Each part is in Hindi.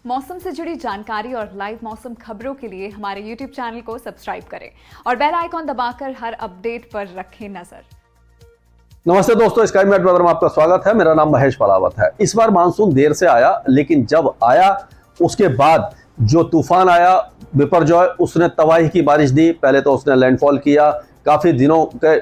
मौसम से जुड़ी जानकारी और लाइव मौसम खबरों के लिए हमारे YouTube चैनल को सब्सक्राइब करें और बेल आइकॉन दबाकर हर अपडेट पर रखें नजर। नमस्ते दोस्तों, स्काई मैट वेदर में आपका स्वागत है। मेरा नाम महेश पलावत है। इस बार मानसून देर से आया, लेकिन जब आया उसके बाद जो तूफान आया बिपरजॉय, उसने तबाही की बारिश दी। पहले तो उसने लैंडफॉल किया, काफी दिनों के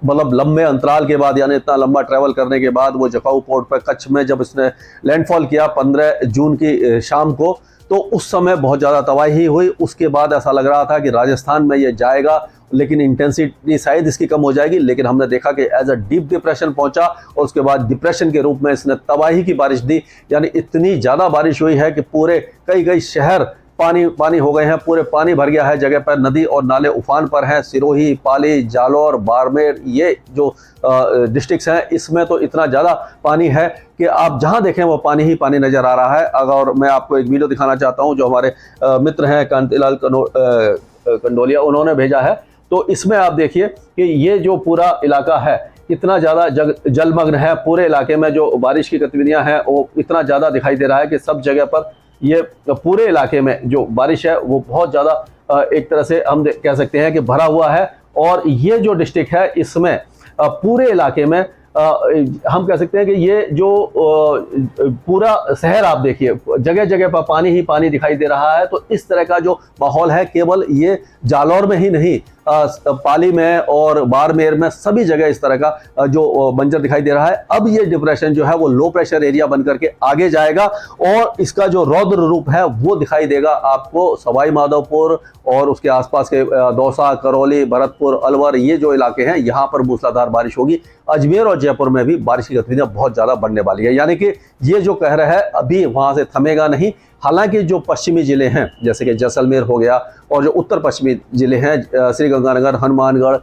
मतलब लंबे अंतराल के बाद, यानी इतना लंबा ट्रैवल करने के बाद वो जखाऊ पोर्ट पर कच्छ में जब इसने लैंडफॉल किया 15 जून की शाम को, तो उस समय बहुत ज़्यादा तबाही हुई। उसके बाद ऐसा लग रहा था कि राजस्थान में ये जाएगा, लेकिन इंटेंसिटी शायद इसकी कम हो जाएगी, लेकिन हमने देखा कि एज अ डीप डिप्रेशन पहुंचा और उसके बाद डिप्रेशन के रूप में इसने तबाही की बारिश दी। यानी इतनी ज़्यादा बारिश हुई है कि पूरे कई शहर पानी पानी हो गए हैं, पूरे पानी भर गया है। जगह पर नदी और नाले उफान पर हैं। सिरोही, पाली, जालौर, बाड़मेर, ये जो डिस्ट्रिक्ट्स हैं, इसमें तो इतना ज़्यादा पानी है कि आप जहां देखें वो पानी ही पानी नज़र आ रहा है। अगर मैं आपको एक वीडियो दिखाना चाहता हूं जो हमारे मित्र हैं कांतिलाल कंडोलिया, उन्होंने भेजा है। तो इसमें आप देखिए कि ये जो पूरा इलाका है इतना ज़्यादा जलमग्न है। पूरे इलाके में जो बारिश की गतिविधियां हैं वो इतना ज़्यादा दिखाई दे रहा है कि सब जगह पर ये पूरे इलाके में जो बारिश है वो बहुत ज़्यादा एक तरह से हम कह सकते हैं कि भरा हुआ है। और ये जो डिस्ट्रिक्ट है इसमें पूरे इलाके में हम कह सकते हैं कि ये जो पूरा शहर आप देखिए, जगह जगह पर पानी ही पानी दिखाई दे रहा है। तो इस तरह का जो माहौल है केवल ये जालौर में ही नहीं, पाली में और बाड़मेर में सभी जगह इस तरह का जो मंजर दिखाई दे रहा है। अब ये डिप्रेशन जो है वो लो प्रेशर एरिया बन करके आगे जाएगा और इसका जो रौद्र रूप है वो दिखाई देगा आपको सवाई माधोपुर और उसके आसपास के दौसा, करौली, भरतपुर, अलवर, ये जो इलाके हैं यहाँ पर मूसलाधार बारिश होगी। अजमेर और जयपुर में भी बारिश की गतिविधियां बहुत ज़्यादा बढ़ने वाली है। यानी कि ये जो कहर है अभी वहाँ से थमेगा नहीं। हालांकि जो पश्चिमी जिले हैं जैसे कि जैसलमेर हो गया और जो उत्तर पश्चिमी जिले हैं श्रीगंगानगर, हनुमानगढ़,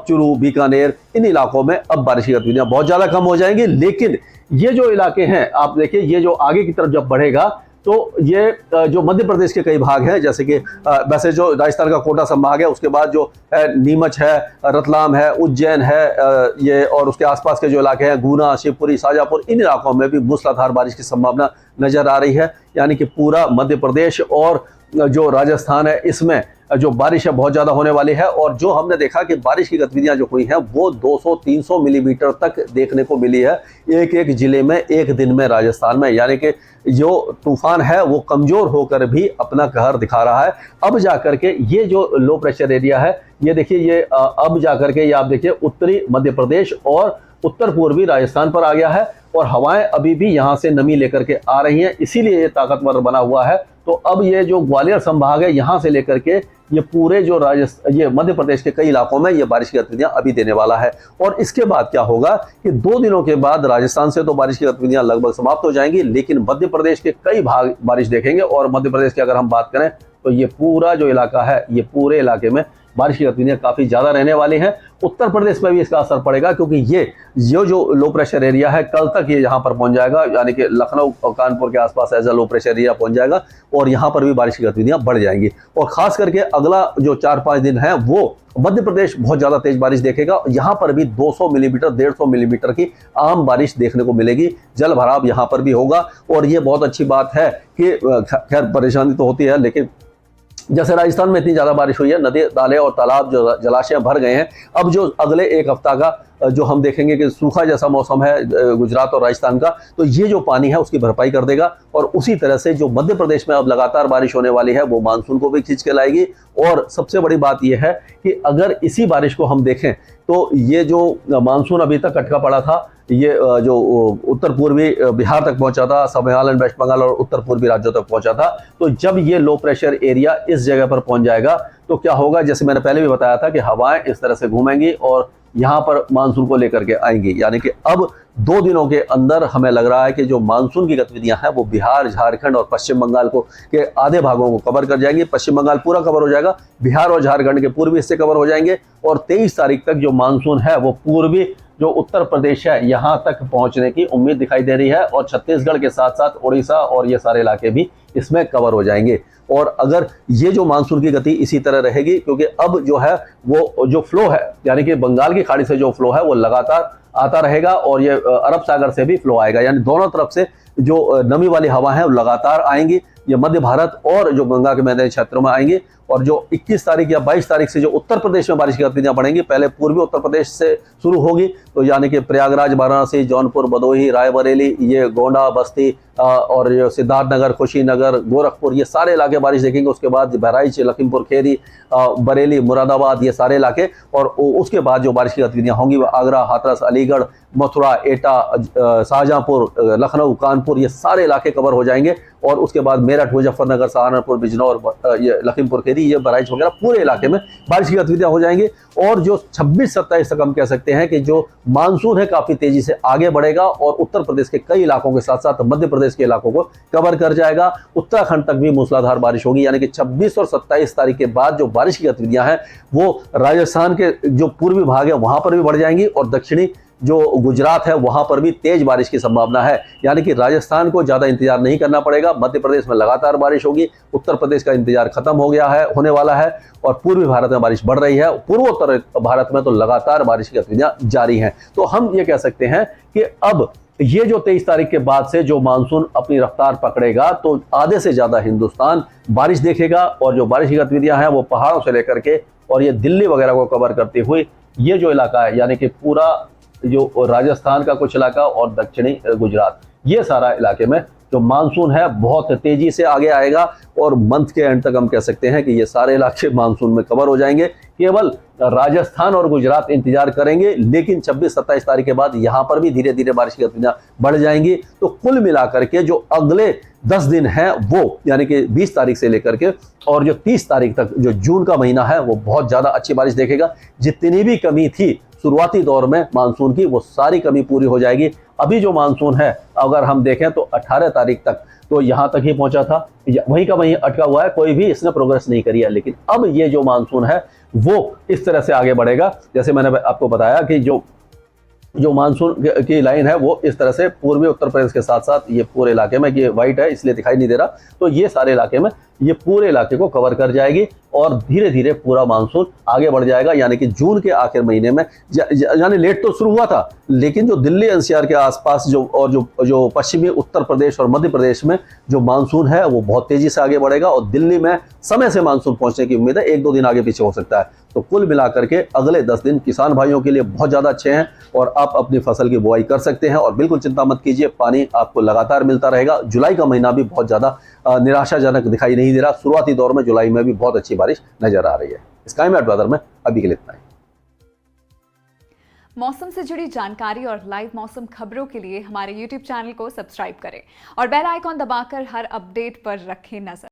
चुरू, बीकानेर, इन इलाकों में अब बारिश की गतिविधियां बहुत ज़्यादा कम हो जाएंगी। लेकिन ये जो इलाके हैं आप देखिए, ये जो आगे की तरफ जब बढ़ेगा तो ये जो मध्य प्रदेश के कई भाग हैं, जैसे कि वैसे जो राजस्थान का कोटा संभाग है, उसके बाद जो नीमच है, रतलाम है, उज्जैन है, ये और उसके आसपास के जो इलाके हैं गुना, शिवपुरी, शाजापुर, इन इलाकों में भी मूसलाधार बारिश की संभावना नजर आ रही है। यानी कि पूरा मध्य प्रदेश और जो राजस्थान है इसमें जो बारिश है बहुत ज़्यादा होने वाली है। और जो हमने देखा कि बारिश की गतिविधियां जो हुई हैं वो 200-300 मिलीमीटर तक देखने को मिली है एक एक जिले में एक दिन में राजस्थान में। यानी कि जो तूफान है वो कमज़ोर होकर भी अपना कहर दिखा रहा है। अब जाकर के ये जो लो प्रेशर एरिया है, ये देखिए, ये अब जाकर के ये आप देखिए उत्तरी मध्य प्रदेश और उत्तर पूर्वी राजस्थान पर आ गया है और हवाएं अभी भी यहाँ से नमी लेकर के आ रही हैं, इसीलिए ये ताकतवर बना हुआ है। तो अब ये जो ग्वालियर संभाग है यहाँ से लेकर के ये पूरे जो ये मध्य प्रदेश के कई इलाकों में ये बारिश की गतिविधियां अभी देने वाला है। और इसके बाद क्या होगा कि 2 दिनों के बाद राजस्थान से तो बारिश की गतिविधियां लगभग समाप्त हो जाएंगी, लेकिन मध्य प्रदेश के कई भाग बारिश देखेंगे। और मध्य प्रदेश की अगर हम बात करें तो ये पूरा जो इलाका है, ये पूरे इलाके में बारिश की गतिविधियां काफ़ी ज़्यादा रहने वाली हैं। उत्तर प्रदेश में भी इसका असर पड़ेगा, क्योंकि ये जो लो प्रेशर एरिया है कल तक ये यहाँ पर पहुँच जाएगा। यानी कि लखनऊ और कानपुर के आसपास as a low pressure area पहुँच जाएगा और यहाँ पर भी बारिश की गतिविधियां बढ़ जाएंगी। और खास करके अगला जो 4-5 दिन है वो मध्य प्रदेश बहुत ज़्यादा तेज बारिश देखेगा। यहाँ पर भी 200 मिलीमीटर 150 मिलीमीटर की आम बारिश देखने को मिलेगी। जल भराव यहाँ पर भी होगा और ये बहुत अच्छी बात है कि खैर परेशानी तो होती है, लेकिन जैसे राजस्थान में इतनी ज़्यादा बारिश हुई है, नदी, नाले और तालाब, जो जलाशय भर गए हैं। अब जो अगले एक हफ्ता का जो हम देखेंगे कि सूखा जैसा मौसम है गुजरात और राजस्थान का, तो ये जो पानी है उसकी भरपाई कर देगा। और उसी तरह से जो मध्य प्रदेश में अब लगातार बारिश होने वाली है वो मानसून को भी खींच के लाएगी। और सबसे बड़ी बात यह है कि अगर इसी बारिश को हम देखें तो ये जो मानसून अभी तक अटका पड़ा था, ये जो उत्तर पूर्वी बिहार तक पहुंचा था, सब बंगाल एंड वेस्ट बंगाल और उत्तर पूर्वी राज्यों तक पहुंचा था, तो जब ये लो प्रेशर एरिया इस जगह पर पहुंच जाएगा तो क्या होगा, जैसे मैंने पहले भी बताया था कि हवाएं इस तरह से घूमेंगी और यहाँ पर मानसून को लेकर के आएंगी। यानी कि अब 2 दिनों के अंदर हमें लग रहा है कि जो मानसून की गतिविधियां हैं वो बिहार, झारखंड और पश्चिम बंगाल को के आधे भागों को कवर कर जाएंगे। पश्चिम बंगाल पूरा कवर हो जाएगा, बिहार और झारखंड के पूर्वी हिस्से कवर हो जाएंगे और 23 तारीख तक जो मानसून है वो पूर्वी जो उत्तर प्रदेश है यहाँ तक पहुँचने की उम्मीद दिखाई दे रही है। और छत्तीसगढ़ के साथ साथ उड़ीसा और ये सारे इलाके भी इसमें कवर हो जाएंगे। और अगर ये जो मानसून की गति इसी तरह रहेगी, क्योंकि अब जो है वो जो फ्लो है, यानी कि बंगाल की खाड़ी से जो फ्लो है वो लगातार आता रहेगा और ये अरब सागर से भी फ्लो आएगा, यानी दोनों तरफ से जो नमी वाली हवा है वो लगातार आएंगी। ये मध्य भारत और जो गंगा के मैदानी क्षेत्रों में आएंगे। और जो 21 तारीख या 22 तारीख से जो उत्तर प्रदेश में बारिश की गतिविधियां बढ़ेंगी, पहले पूर्वी उत्तर प्रदेश से शुरू होगी, तो यानी कि प्रयागराज, वाराणसी, जौनपुर, भदोही, रायबरेली, ये गोंडा, बस्ती और जो सिद्धार्थनगर, कुशीनगर, गोरखपुर, ये सारे इलाके बारिश देखेंगे। उसके बाद बहराइच, लखीमपुर खेरी, बरेली, मुरादाबाद, ये सारे इलाके। और उसके बाद जो बारिश की गतिविधियां होंगी वो आगरा, हाथरस, अलीगढ़, मथुरा, एटा, शाहजहांपुर, लखनऊ, कानपुर, ये सारे इलाके कवर हो जाएंगे। और उसके बाद मेरठ, मुजफ्फरनगर, सहारनपुर, बिजनौर, ये लखीमपुर खेरी, ये बहराइच वगैरह पूरे इलाके में बारिश की गतिविधियां हो जाएंगी। और जो 26-27 तक हम कह सकते हैं कि जो मानसून है काफी तेजी से आगे बढ़ेगा और उत्तर प्रदेश के कई इलाकों के साथ साथ मध्य प्रदेश के इलाकों को कवर कर जाएगा। उत्तराखंड तक भी मूसलाधार बारिश होगी, यानी कि 26 और 27 तारीख के बाद जो बारिश की गतिविधियां हैं वो राजस्थान के जो पूर्वी भाग है वहां पर भी बढ़ जाएंगी और दक्षिणी जो गुजरात है वहां पर भी तेज बारिश की संभावना है। यानी कि राजस्थान को ज्यादा इंतजार नहीं करना पड़ेगा। मध्य प्रदेश में लगातार बारिश होगी, उत्तर प्रदेश का इंतजार खत्म हो गया है, होने वाला है, और पूर्वी भारत में बारिश बढ़ रही है। पूर्वोत्तर भारत में तो लगातार बारिश की गतिविधियां जारी हैं। तो हम ये कह सकते हैं कि अब ये जो 23 तारीख के बाद से जो मानसून अपनी रफ्तार पकड़ेगा तो आधे से ज्यादा हिंदुस्तान बारिश देखेगा। और जो बारिश की गतिविधियां हैं वो पहाड़ों से लेकर के और ये दिल्ली वगैरह को कवर करते हुए ये जो इलाका है, यानी कि पूरा जो राजस्थान का कुछ इलाका और दक्षिणी गुजरात, ये सारा इलाके में जो मानसून है बहुत तेजी से आगे आएगा। और मंथ के एंड तक हम कह सकते हैं कि ये सारे इलाके मानसून में कवर हो जाएंगे। केवल राजस्थान और गुजरात इंतजार करेंगे, लेकिन 26-27 तारीख के बाद यहां पर भी धीरे धीरे बारिश की गतिविधियां बढ़ जाएंगी। तो कुल मिलाकर के जो अगले 10 दिन हैं वो, यानी कि 20 तारीख से लेकर के और जो 30 तारीख तक जो जून का महीना है वो बहुत ज्यादा अच्छी बारिश देखेगा। जितनी भी कमी थी शुरुआती दौर में मानसून की, वो सारी कमी पूरी हो जाएगी। अभी जो मानसून है अगर हम देखें तो 18 तारीख तक तो यहां तक ही पहुंचा था, वहीं का वहीं अटका हुआ है, कोई भी इसने प्रोग्रेस नहीं करी है। लेकिन अब ये जो मानसून है वो इस तरह से आगे बढ़ेगा, जैसे मैंने आपको बताया कि जो मानसून की लाइन है वो इस तरह से पूर्वी उत्तर प्रदेश के साथ साथ ये पूरे इलाके में, ये व्हाइट है इसलिए दिखाई नहीं दे रहा, तो ये सारे इलाके में ये पूरे इलाके को कवर कर जाएगी और धीरे धीरे पूरा मानसून आगे बढ़ जाएगा। यानी कि जून के आखिर महीने में, यानी लेट तो शुरू हुआ था, लेकिन जो दिल्ली एनसीआर के आसपास जो पश्चिमी उत्तर प्रदेश और मध्य प्रदेश में जो मानसून है वो बहुत तेजी से आगे बढ़ेगा और दिल्ली में समय से मानसून पहुंचने की उम्मीद है। 1-2 दिन आगे पीछे हो सकता है। तो कुल मिलाकर के अगले 10 दिन किसान भाइयों के लिए बहुत ज्यादा अच्छे हैं और आप अपनी फसल की बुआई कर सकते हैं। और बिल्कुल चिंता मत कीजिए, पानी आपको लगातार मिलता रहेगा। जुलाई का महीना भी बहुत ज्यादा निराशाजनक दिखाई नहीं दे रहा। शुरुआती दौर में जुलाई में भी बहुत अच्छी बारिश नजर आ रही है। स्काई मैट वेदर में अभी के लिए इतना ही। मौसम से जुड़ी जानकारी और लाइव मौसम खबरों के लिए हमारे YouTube चैनल को सब्सक्राइब करें और बेल आइकॉन दबाकर हर अपडेट पर रखें नजर।